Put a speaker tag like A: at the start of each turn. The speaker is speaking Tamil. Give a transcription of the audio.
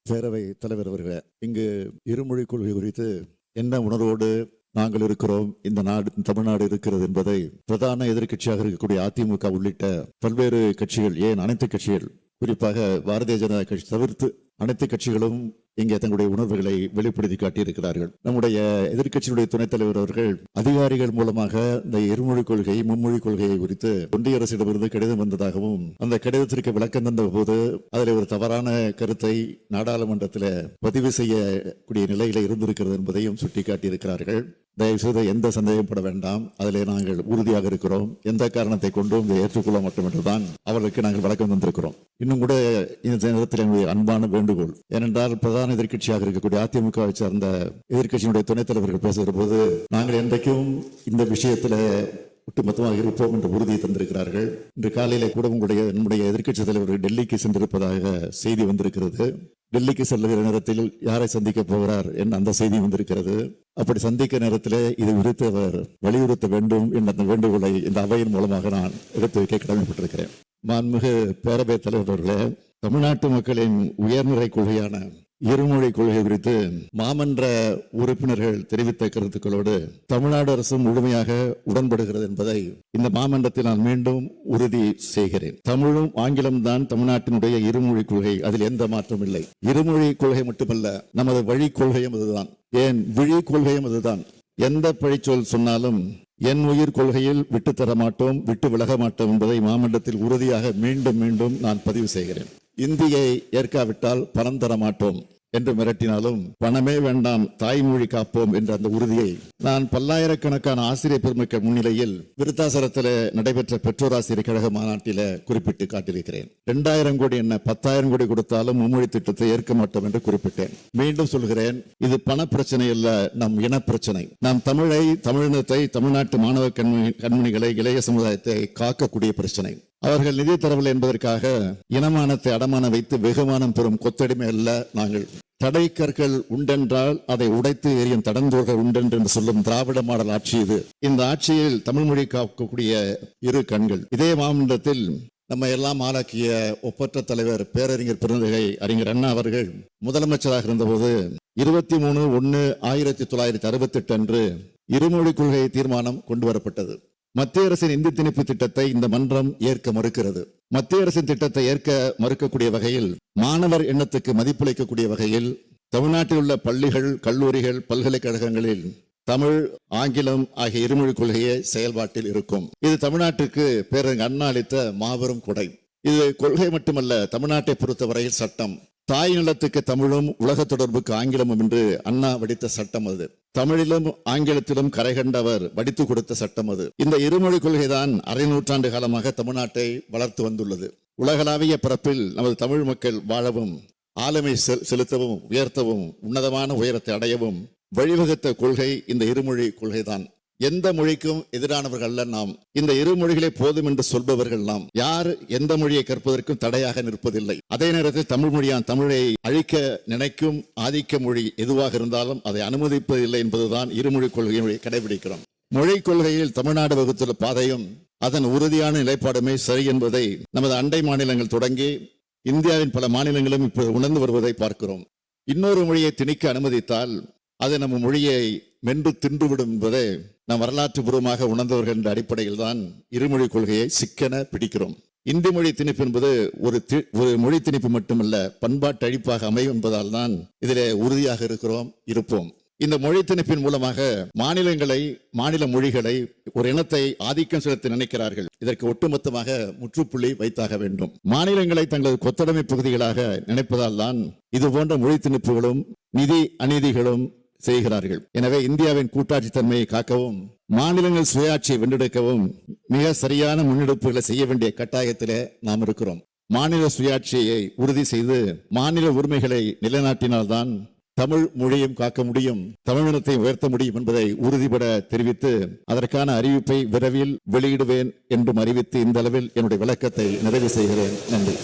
A: பேரவை தலைவர் அவர்களே, இங்கு இருமொழி கொள்கை குறித்து என்ன உணர்வோடு நாங்கள் இருக்கிறோம், இந்த நாடு தமிழ்நாடு இருக்கிறது என்பதை பிரதான எதிர்க்கட்சியாக இருக்கக்கூடிய அதிமுக உள்ளிட்ட பல்வேறு கட்சிகள், ஏன் அனைத்து கட்சிகள், குறிப்பாக பாரதிய ஜனதா கட்சி தவிர்த்து அனைத்து கட்சிகளும் இங்கே தங்களுடைய உணர்வுகளை வெளிப்படுத்தி காட்டியிருக்கிறார்கள். நம்முடைய எதிர்க்கட்சியினுடைய துணைத் தலைவர் அவர்கள் அதிகாரிகள் மூலமாக இந்த இருமொழி கொள்கை, மும்மொழி கொள்கையை குறித்து ஒன்றிய அரசிடமிருந்து கடிதம் வந்ததாகவும், அந்த கடிதத்திற்கு விளக்கம் தந்த போது அதில் ஒரு தவறான கருத்தை நாடாளுமன்றத்தில் பதிவு செய்யக்கூடிய நிலையில இருந்திருக்கிறது என்பதையும் சுட்டிக்காட்டியிருக்கிறார்கள். தயவுசெய்து எந்த சந்தேகப்பட வேண்டாம், அதிலே நாங்கள் உறுதியாக இருக்கிறோம். எந்த காரணத்தை கொண்டும் இதை ஏற்றுக்கொள்ள மாட்டோம் என்றுதான் அவர்களுக்கு நாங்கள் விளக்கம் தந்திருக்கிறோம். இன்னும் கூட இந்த நேரத்தில் என்னுடைய அன்பான வேண்டுகோள், ஏனென்றால் பிரதான எதிர்க்கட்சியாக இருக்கக்கூடிய அதிமுகவை சார்ந்த எதிர்க்கட்சியினுடைய துணைத் தலைவர்கள் பேசுகிற போது நாங்கள் என்றைக்கும் இந்த விஷயத்தில் ஒட்டுமொத்தமாக இருப்போம் என்ற உறுதியை தந்திருக்கிறார்கள். இன்று காலையில கூட நம்முடைய எதிர்க்கட்சி தலைவர்கள் டெல்லிக்கு சென்றிருப்பதாக செய்தி வந்திருக்கிறது. டெல்லிக்கு செல்லுகிற நேரத்தில் யாரை சந்திக்க போகிறார் என்ற அந்த செய்தி வந்திருக்கிறது. அப்படி சந்திக்க நேரத்தில் இது குறித்து அவர் வலியுறுத்த வேண்டும் என்ற அந்த வேண்டுகோளை இந்த அவையின் மூலமாக நான் எடுத்து வைக்க கடமைப்பட்டிருக்கிறேன். மாண்புமிகு பேரவைத் தலைவர் அவர்களே, தமிழ்நாட்டு மக்களின் உயர்நிலை கொள்கையான இருமொழி கொள்கை குறித்து மாமன்ற உறுப்பினர்கள் தெரிவித்த கருத்துக்களோடு தமிழ்நாடு அரசு முழுமையாக உடன்படுகிறது என்பதை இந்த மாமன்றத்தில் நான் மீண்டும் உறுதி செய்கிறேன். தமிழும் ஆங்கிலம் தான் தமிழ்நாட்டினுடைய இருமொழி கொள்கை, அதில் எந்த மாற்றம் இல்லை. இருமொழி கொள்கை மட்டுமல்ல, நமது வழி கொள்கையும் அதுதான், ஏன் விழி கொள்கையும் அதுதான். எந்த பழிச்சொல் சொன்னாலும் என் உயிர் கொள்கையில் விட்டு தர மாட்டோம், விட்டு விலக மாட்டோம் என்பதை மாமன்றத்தில் உறுதியாக மீண்டும் மீண்டும் நான் பதிவு செய்கிறேன். இந்தியை ஏற்காவிட்டால் பணம் தர மாட்டோம் என்று மிரட்டினாலும் பணமே வேண்டாம், தாய்மொழி காப்போம் என்ற அந்த உறுதியை நான் பல்லாயிரக்கணக்கான ஆசிரியர் பெருமக்கள் முன்னிலையில் விருத்தாசலத்தில் நடைபெற்ற பெற்றோர் ஆசிரியர் கழக மாநாட்டில குறிப்பிட்டு காட்டியிருக்கிறேன். 2000 கோடி என்ன 10,000 கோடி கொடுத்தாலும் மும்மொழி திட்டத்தை ஏற்க மாட்டோம் என்று குறிப்பிட்டேன். மீண்டும் சொல்கிறேன், இது பண பிரச்சனை அல்ல, நம் இன பிரச்சனை. நாம் தமிழை, தமிழினத்தை, தமிழ்நாட்டு மாணவ கண்மணிகளை, இளைய சமுதாயத்தை காக்கக்கூடிய பிரச்சனை. அவர்கள் நிதி தரவில்லை என்பதற்காக இனமானத்தை அடமான வைத்து வெகுமானம் பெறும் கொத்தடிமை அல்ல நாங்கள். தடை கற்கள் உண்டென்றால் அதை உடைத்து எரியும் தடந்தோர்கள் உண்டென்று சொல்லும் திராவிட மாடல் ஆட்சி இது. இந்த ஆட்சியில் தமிழ் மொழி காக்கக்கூடிய இரு கண்கள். இதே மாமன்றத்தில் நம்ம எல்லாம் ஆளாக்கிய ஒப்பற்ற தலைவர் பேரறிஞர் பெருந்தகை அறிஞர் அண்ணா அவர்கள் முதலமைச்சராக இருந்தபோது 23/1/1968 அன்று இருமொழி கொள்கை தீர்மானம் கொண்டு வரப்பட்டது. மத்திய அரசின் இந்தி திணிப்பு திட்டத்தை இந்த மன்றம் ஏற்க மறுக்கிறது. மத்திய அரசின் திட்டத்தை ஏற்க மறுக்கக்கூடிய வகையில், மாணவர் எண்ணத்துக்கு மதிப்பளிக்கக்கூடிய வகையில் தமிழ்நாட்டில் உள்ள பள்ளிகள், கல்லூரிகள், பல்கலைக்கழகங்களில் தமிழ், ஆங்கிலம் ஆகிய இருமொழி கொள்கையே செயல்பாட்டில் இருக்கும். இது தமிழ்நாட்டுக்கு பேரறிஞர் அண்ணா அளித்த மாபெரும் கொடை. இது கொள்கை மட்டுமல்ல, தமிழ்நாட்டை பொறுத்தவரையில் சட்டம். தாய் நிலத்துக்கு தமிழும், உலக தொடர்புக்கு ஆங்கிலமும் என்று அண்ணா வடித்த சட்டம் அது. தமிழிலும் ஆங்கிலத்திலும் கரை கண்டவர் வடித்து கொடுத்த சட்டம் அது. இந்த இருமொழி கொள்கைதான் அரை நூற்றாண்டு காலமாக தமிழ்நாட்டை வளர்த்து வந்துள்ளது. உலகளாவிய பரப்பில் நமது தமிழ் மக்கள் வாழவும், ஆளுமை செலுத்தவும், உயர்த்தவும், உன்னதமான உயரத்தை அடையவும் வழிவகுத்த கொள்கை இந்த இருமொழி கொள்கைதான். எந்த மொழிக்கும் எதிரானவர்கள் அல்ல நாம். இந்த இரு மொழிகளே போதும் என்று சொல்பவர்கள் நாம். யார் எந்த மொழியை கற்பதற்கும் தடையாக நிற்பதில்லை. அதே நேரத்தில் தமிழ் மொழியான் தமிழை அழிக்க நினைக்கும் ஆதிக்க மொழி எதுவாக இருந்தாலும் அதை அனுமதிப்பதில்லை என்பதுதான் இருமொழி கொள்கையை கடைபிடிக்கிறோம். மொழி கொள்கையில் தமிழ்நாடு வகுத்துள்ள பாதையும் அதன் உறுதியான நிலைப்பாடுமே சரி என்பதை நமது அண்டை மாநிலங்கள் தொடங்கி இந்தியாவின் பல மாநிலங்களும் இப்போது உணர்ந்து வருவதை பார்க்கிறோம். இன்னொரு மொழியை திணிக்க அனுமதித்தால் அது நம்ம மொழியை மென்று தின்றுவிடும் என்பதை நாம் வரலாற்று பூர்வமாக உணர்ந்தவர்கள் என்ற அடிப்படையில் தான் இருமொழி கொள்கையை சிக்கென பிடிக்கிறோம். இந்தி மொழி திணிப்பு என்பது ஒரு மொழி திணிப்பு மட்டுமல்ல, பண்பாட்டு அழிப்பாக அமையும் என்பதால் தான் இதிலே உறுதியாக இருக்கிறோம், இருப்போம். இந்த மொழி திணிப்பின் மூலமாக மாநிலங்களை, மாநில மொழிகளை, ஒரு இனத்தை ஆதிக்கம் செலுத்த நினைக்கிறார்கள். இதற்கு ஒட்டுமொத்தமாக முற்றுப்புள்ளி வைத்தாக வேண்டும். மாநிலங்களை தங்களது கொத்தடைமை பகுதிகளாக நினைப்பதால் தான் இது போன்ற மொழி திணிப்புகளும் நிதி அநீதிகளும் செய்கிறார்கள். எனவே இந்தியாவின் கூட்டாட்சி தன்மையை காக்கவும், மாநிலங்கள் சுயாட்சியை வென்றெடுக்கவும் மிக சரியான முன்னெடுப்புகளை செய்ய வேண்டிய கட்டாயத்திலே நாம் இருக்கிறோம். மாநில சுயாட்சியை உறுதி செய்து மாநில உரிமைகளை நிலைநாட்டினால்தான் தமிழ் மொழியும் காக்க முடியும், தமிழினத்தை உயர்த்த முடியும் என்பதை உறுதிபட தெரிவித்து அதற்கான அறிவிப்பை விரைவில் வெளியிடுவேன் என்றும் அறிவித்து இந்த அளவில் என்னுடைய விளக்கத்தை நிறைவு செய்கிறேன். நன்றி.